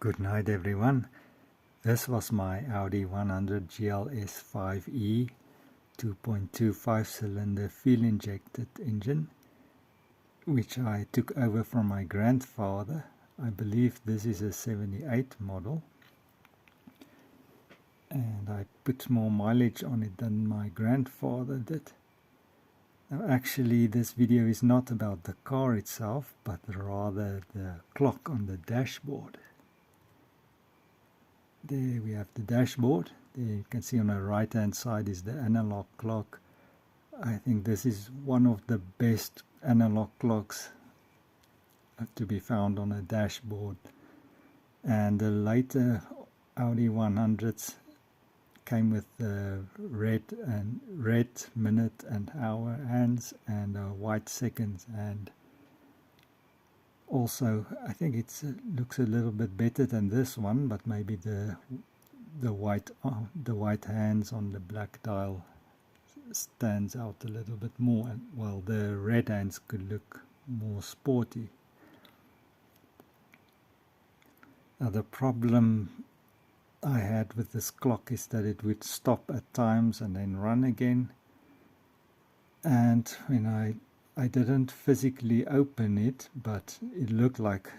Good night everyone. This was my Audi 100 GLS 5e 2.25 cylinder fuel injected engine, which I took over from my grandfather. I believe this is a 78 model, and I put more mileage on it than my grandfather did. Now actually this video is not about the car itself, but rather the clock on the dashboard. There we have the dashboard. There you can see on the right hand side is the analog clock. I think this is one of the best analog clocks to be found on a dashboard. And the later Audi 100s came with the red minute and hour hands and white seconds, and also I think it looks a little bit better than this one, but maybe the white hands on the black dial stands out a little bit more, and while the red hands could look more sporty. Now the problem I had with this clock is that it would stop at times and then run again, and when I didn't physically open it, but it looked like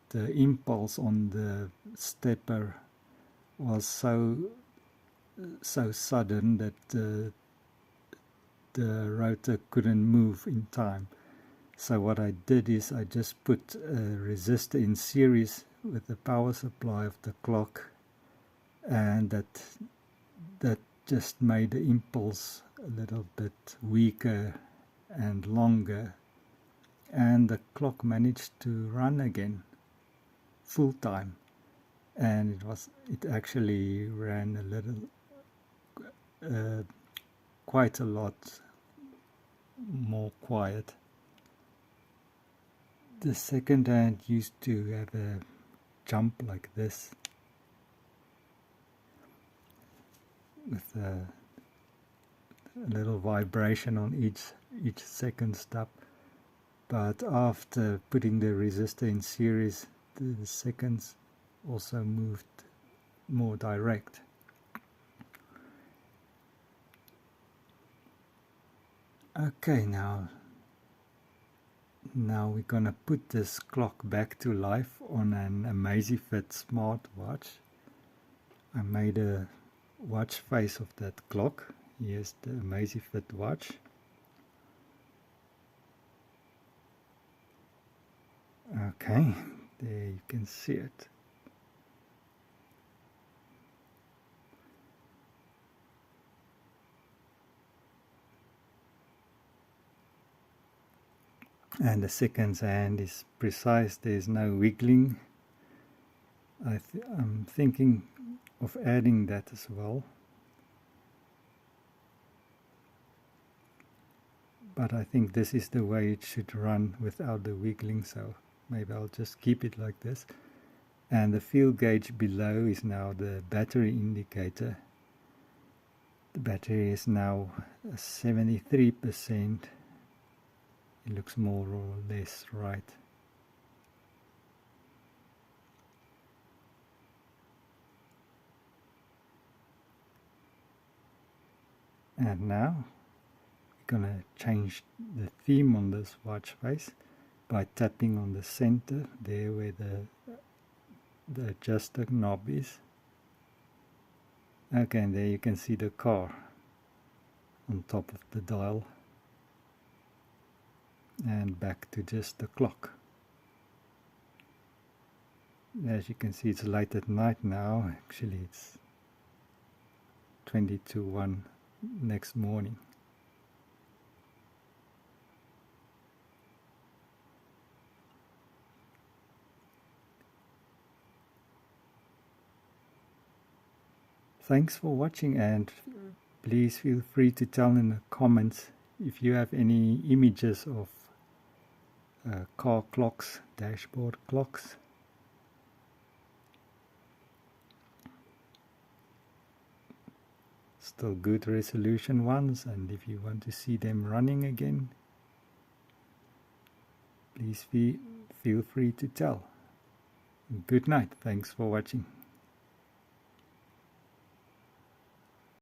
the impulse on the stepper was so sudden that the rotor couldn't move in time. So what I did is I just put a resistor in series with the power supply of the clock, and that just made the impulse a little bit weaker and longer, and the clock managed to run again full time, and it actually ran a little quite a lot more quiet. The second hand used to have a jump like this with a little vibration on each second stop, but after putting the resistor in series, the seconds also moved more direct. Okay, now we're gonna put this clock back to life on an Amazfit smartwatch. I made a watch face of that clock. Here's the Amazfit watch. Okay, there you can see it. And the seconds hand is precise, there's no wiggling. I'm thinking of adding that as well, but I think this is the way it should run without the wiggling, so maybe I'll just keep it like this. And the fuel gauge below is now the battery indicator. The battery is now 73%. It looks more or less right. And now we're gonna change the theme on this watch face by tapping on the center there where the adjuster knob is. Okay, and there you can see the car on top of the dial, and back to just the clock. As you can see, it's late at night now. Actually it's 20 to 1 next morning. Thanks for watching, and please feel free to tell in the comments if you have any images of car clocks, dashboard clocks. Still good resolution ones, and if you want to see them running again, please feel free to tell. Good night. Thanks for watching.